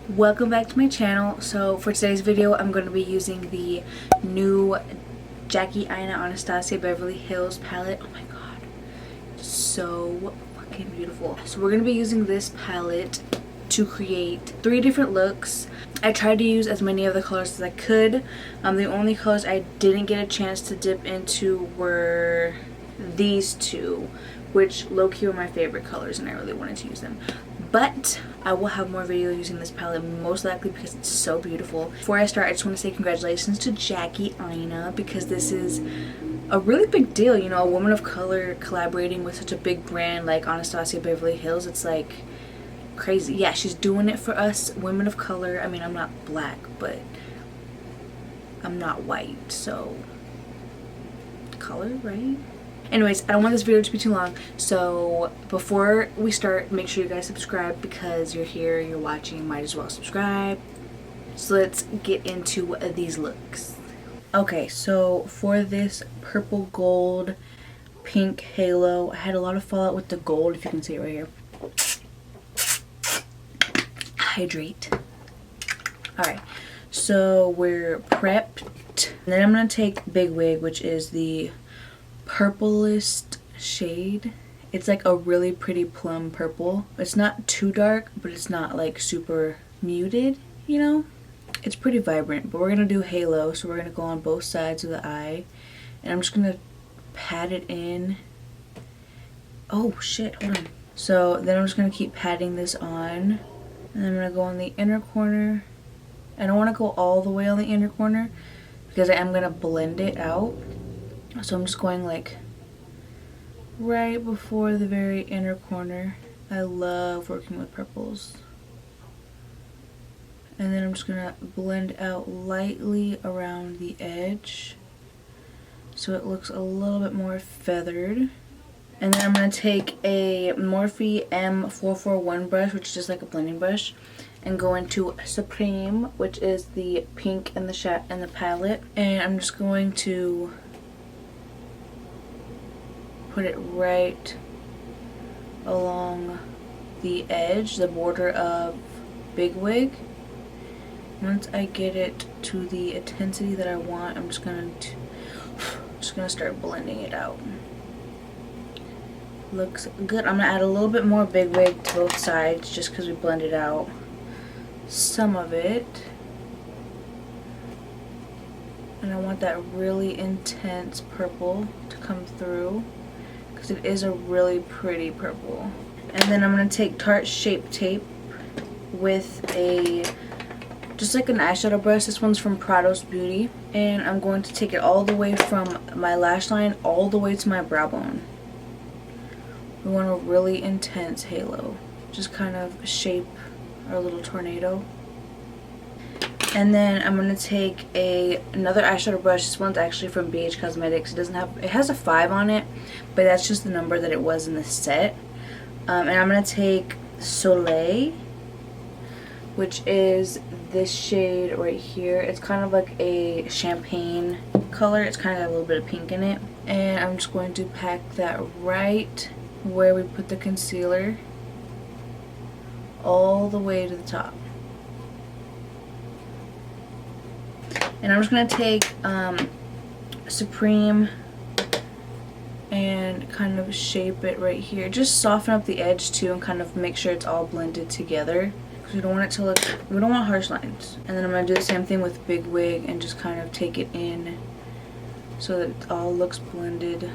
Welcome back to my channel. So for today's video I'm going to be using the new Jackie Aina Anastasia Beverly Hills palette. Oh my god, it's so fucking beautiful. So we're going to be using this palette to create 3 different looks. I tried to use as many of the colors as I could. The only colors I didn't get a chance to dip into were these 2, which low-key were my favorite colors and I really wanted to use them. But I will have more videos using this palette, most likely because it's so beautiful. Before I start, I just want to say congratulations to Jackie Aina, because this is a really big deal, you know, a woman of color collaborating with such a big brand like Anastasia Beverly Hills. It's like crazy. Yeah, she's doing it for us women of color. I mean, I'm not black, but I'm not white, so color, right? Anyways, I don't want this video to be too long, so before we start, make sure you guys subscribe, because you're here, you're watching, you might as well subscribe. So let's get into these looks. Okay, so for this purple gold pink halo, I had a lot of fallout with the gold, if you can see it right here. Hydrate. Alright, so we're prepped. And then I'm going to take Big Wig, which is the purplest shade. It's like a really pretty plum purple. It's not too dark, but it's not like super muted, you know? It's pretty vibrant, but we're gonna do halo, so we're gonna go on both sides of the eye, and I'm just gonna pat it in. Oh shit, hold on. So then I'm just gonna keep patting this on, and I'm gonna go on the inner corner. I don't want to go all the way on the inner corner because I am gonna blend it out. So I'm just going like right before the very inner corner. I love working with purples. And then I'm just gonna blend out lightly around the edge so it looks a little bit more feathered. And then I'm gonna take a Morphe M441 brush, which is just like a blending brush, and go into Supreme, which is the pink and the palette. And I'm just going to put it right along the edge, the border of Big Wig. Once I get it to the intensity that I want, I'm just gonna start blending it out. Looks good. I'm gonna add a little bit more Big Wig to both sides just because we blended out some of it. And I want that really intense purple to come through, because it is a really pretty purple. And then I'm going to take Tarte Shape Tape with just like an eyeshadow brush. This one's from Prado's Beauty. And I'm going to take it all the way from my lash line all the way to my brow bone. We want a really intense halo. Just kind of shape our little tornado. And then I'm going to take another eyeshadow brush. This one's actually from BH Cosmetics. It has a 5 on it, but that's just the number that it was in the set. And I'm going to take Soleil, which is this shade right here. It's kind of like a champagne color. It's kind of got a little bit of pink in it. And I'm just going to pack that right where we put the concealer, all the way to the top. And I'm just going to take Supreme and kind of shape it right here. Just soften up the edge too and kind of make sure it's all blended together, because we don't want it to look, we don't want harsh lines. And then I'm going to do the same thing with Big Wig and just kind of take it in so that it all looks blended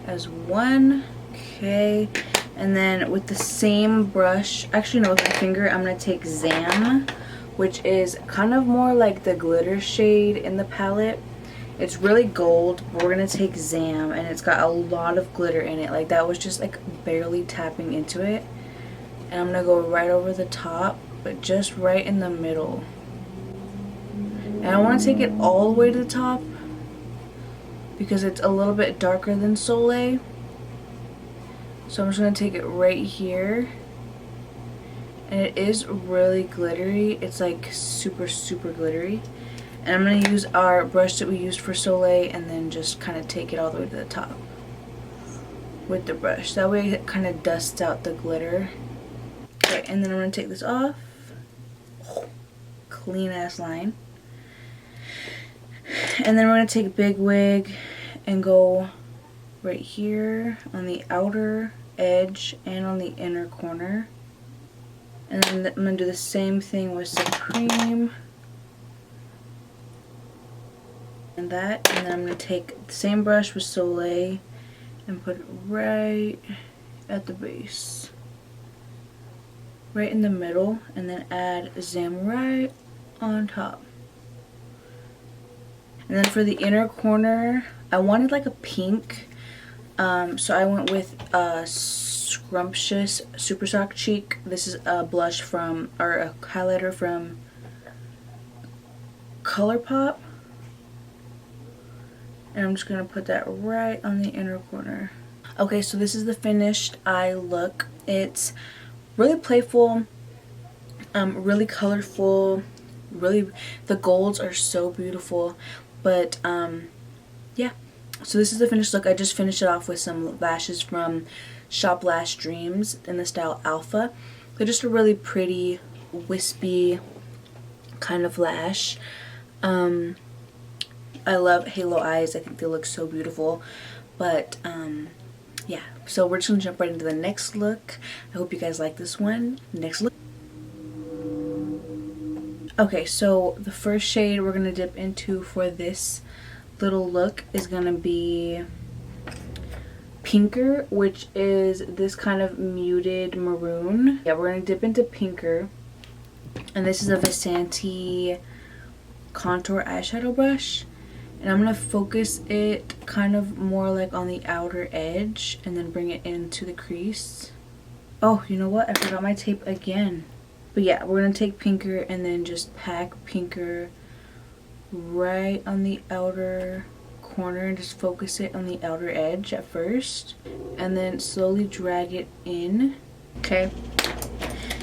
as one. Okay. And then with the same brush, actually no, with my finger, I'm going to take Zam, which is kind of more like the glitter shade in the palette. It's really gold, but we're going to take Zam, and it's got a lot of glitter in it. Like, that was just like barely tapping into it. And I'm going to go right over the top, but just right in the middle. And I want to take it all the way to the top because it's a little bit darker than Soleil. So I'm just going to take it right here. And it is really glittery. It's like super, super glittery. And I'm going to use our brush that we used for Soleil and then just kind of take it all the way to the top. with the brush. That way it kind of dusts out the glitter. Okay, and then I'm going to take this off. Clean ass line. And then we're going to take a big wig and go right here on the outer edge and on the inner corner. And then I'm going to do the same thing with Supreme. And that. And then I'm going to take the same brush with Soleil and put it right at the base. Right in the middle. And then add Zam right on top. And then for the inner corner, I wanted like a pink. So I went with Scrumptious Super Soft Cheek. This is a blush from, or a highlighter from ColourPop. And I'm just going to put that right on the inner corner. Okay, so this is the finished eye look. It's really playful, really colorful, really, the golds are so beautiful. But yeah, so this is the finished look. I just finished it off with some lashes from Shop Lash Dreams in the style Alpha. They're just a really pretty, wispy kind of lash. I love halo eyes. I think they look so beautiful. But yeah, so we're just gonna jump right into the next look. I hope you guys like this one. Next look. Okay, so the first shade we're gonna dip into for this little look is gonna be Pinker, which is this kind of muted maroon. Yeah, we're gonna dip into Pinker, and this is a Visanti contour eyeshadow brush, and I'm gonna focus it kind of more like on the outer edge and then bring it into the crease. Oh, you know what? I forgot my tape again. But yeah, we're going to take Pinker and then just pack Pinker right on the outer corner and just focus it on the outer edge at first. And then slowly drag it in. Okay.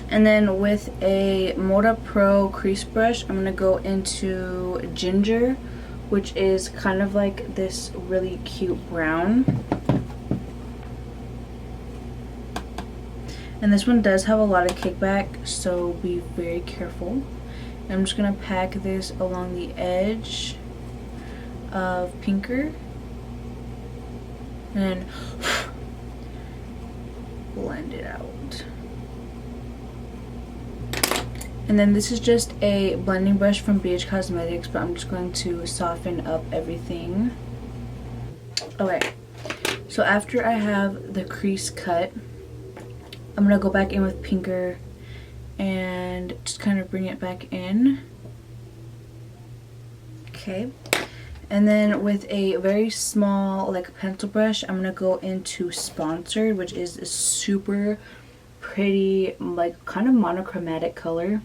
And then with a Moda Pro crease brush, I'm going to go into Ginger, which is kind of like this really cute brown. And this one does have a lot of kickback, so be very careful. And I'm just going to pack this along the edge of Pinker. And then blend it out. And then this is just a blending brush from BH Cosmetics, but I'm just going to soften up everything. Okay, so after I have the crease cut, I'm going to go back in with Pinker and just kind of bring it back in. Okay. And then with a very small like pencil brush, I'm going to go into Sponsored, which is a super pretty like kind of monochromatic color.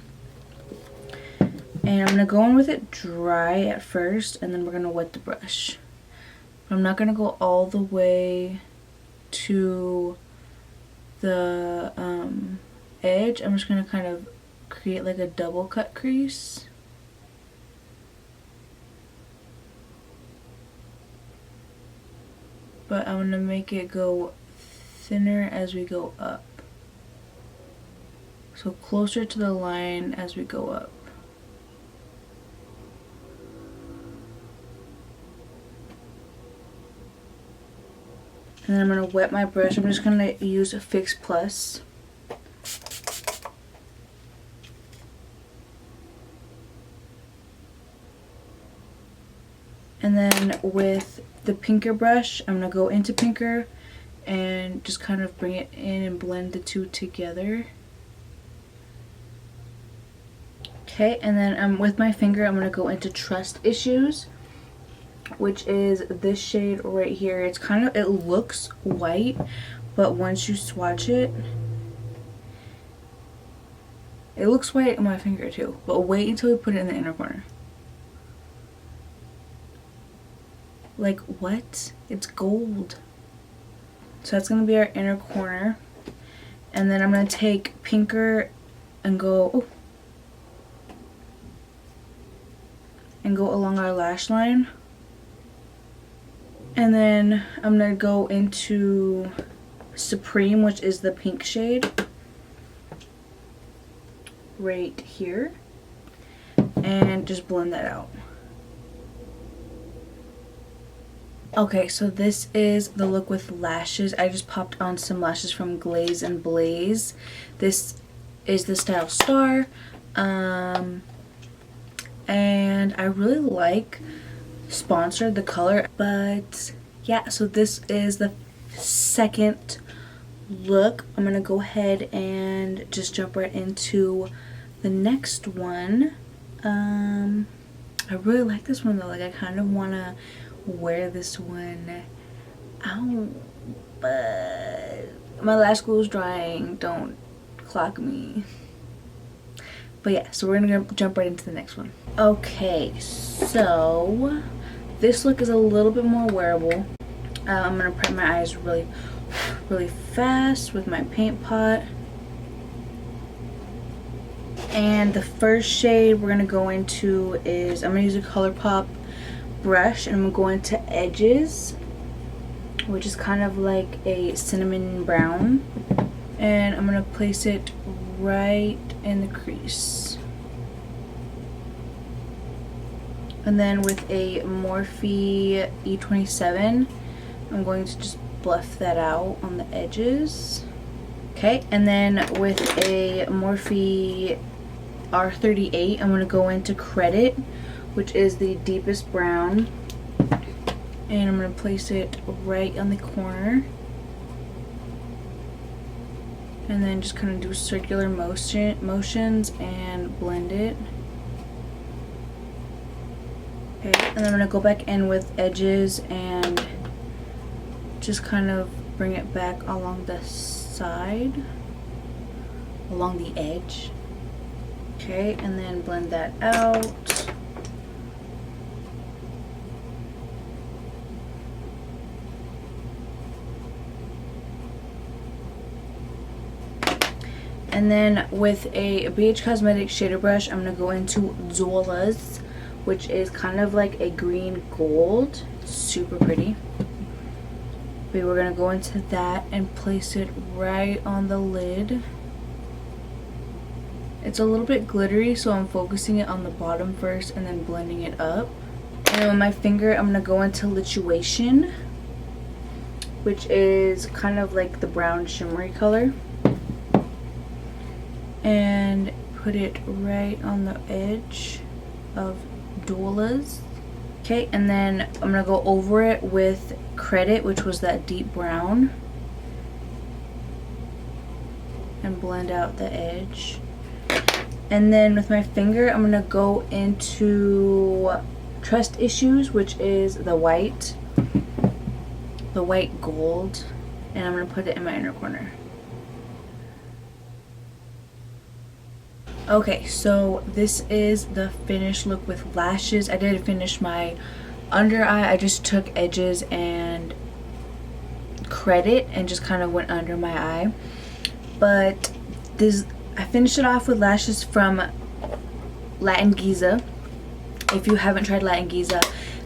And I'm going to go in with it dry at first, and then we're going to wet the brush. I'm not going to go all the way to the edge. I'm just going to kind of create like a double cut crease. But I'm going to make it go thinner as we go up. So closer to the line as we go up. And then I'm going to wet my brush. I'm just going to use a Fix Plus. And then with the Pinker brush, I'm going to go into Pinker and just kind of bring it in and blend the two together. Okay, and then with my finger, I'm going to go into Trust Issues, which is this shade right here. It's kind of, it looks white, but once you swatch it, it looks white on my finger too. But wait until we put it in the inner corner. Like, what? It's gold. So that's going to be our inner corner. And then I'm going to take Pinker and go, along our lash line. And then I'm going to go into Supreme, which is the pink shade, right here, and just blend that out. Okay, so this is the look with lashes. I just popped on some lashes from Glaze and Blaze. This is the style Star, and I really like Sponsored, the color. But yeah, so this is the second look. I'm gonna go ahead and just jump right into the next one. I really like this one though. Like, I kind of want to wear this one out, but my lash glue is drying. Don't clock me. But yeah, so we're gonna jump right into the next one. Okay, so this look is a little bit more wearable. I'm gonna prep my eyes really fast with my paint pot. And the first shade we're gonna go into is, I'm gonna use a ColourPop brush, and I'm gonna go into Edges, which is kind of like a cinnamon brown, and I'm gonna place it right in the crease. And then with a Morphe E27, I'm going to just buff that out on the edges. Okay, and then with a Morphe R38, I'm going to go into Credit, which is the deepest brown, and I'm going to place it right on the corner, and then just kind of do circular motions and blend it. Okay, and then I'm going to go back in with Edges and just kind of bring it back along the side, along the edge. Okay, and then blend that out. And then with a BH Cosmetics shader brush, I'm going to go into Zola's, which is kind of like a green gold. Super pretty. But we're going to go into that and place it right on the lid. It's a little bit glittery, so I'm focusing it on the bottom first and then blending it up. And then with my finger, I'm going to go into Lituation, which is kind of like the brown shimmery color, and put it right on the edge of Dola's. Okay, and then I'm going to go over it with Credit, which was that deep brown, and blend out the edge. And then with my finger, I'm going to go into Trust Issues, which is the white gold, and I'm going to put it in my inner corner. Okay, so this is the finished look with lashes. I didn't finish my under eye. I just took Edges and Credit and just kind of went under my eye. But this, I finished it off with lashes from Latin Giza. If you haven't tried Latin Giza,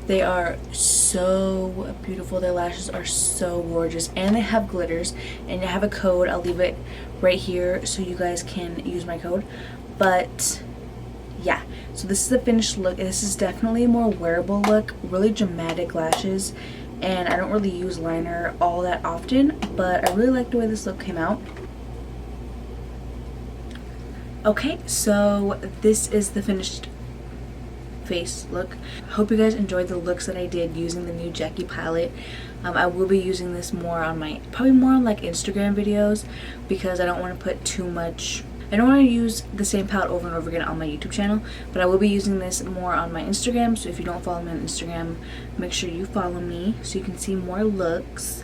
they are so beautiful. Their lashes are so gorgeous, and they have glitters, and they have a code. I'll leave it right here so you guys can use my code. But yeah, so this is the finished look. This is definitely a more wearable look, really dramatic lashes, and I don't really use liner all that often, but I really like the way this look came out. Okay, so this is the finished face look. I hope you guys enjoyed the looks that I did using the new Jackie palette. I will be using this more on my, probably more on like Instagram videos, because I don't want to put too much, I don't want to use the same palette over and over again on my YouTube channel, but I will be using this more on my Instagram. So if you don't follow me on Instagram, make sure you follow me so you can see more looks.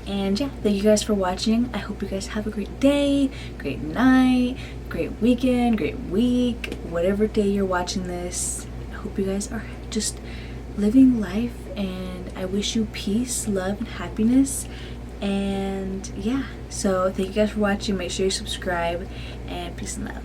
And yeah, thank you guys for watching. I hope you guys have a great day, great night, great weekend, great week, whatever day you're watching this. I hope you guys are just living life, and I wish you peace, love, and happiness. And yeah, so thank you guys for watching. Make sure you subscribe, and peace and love.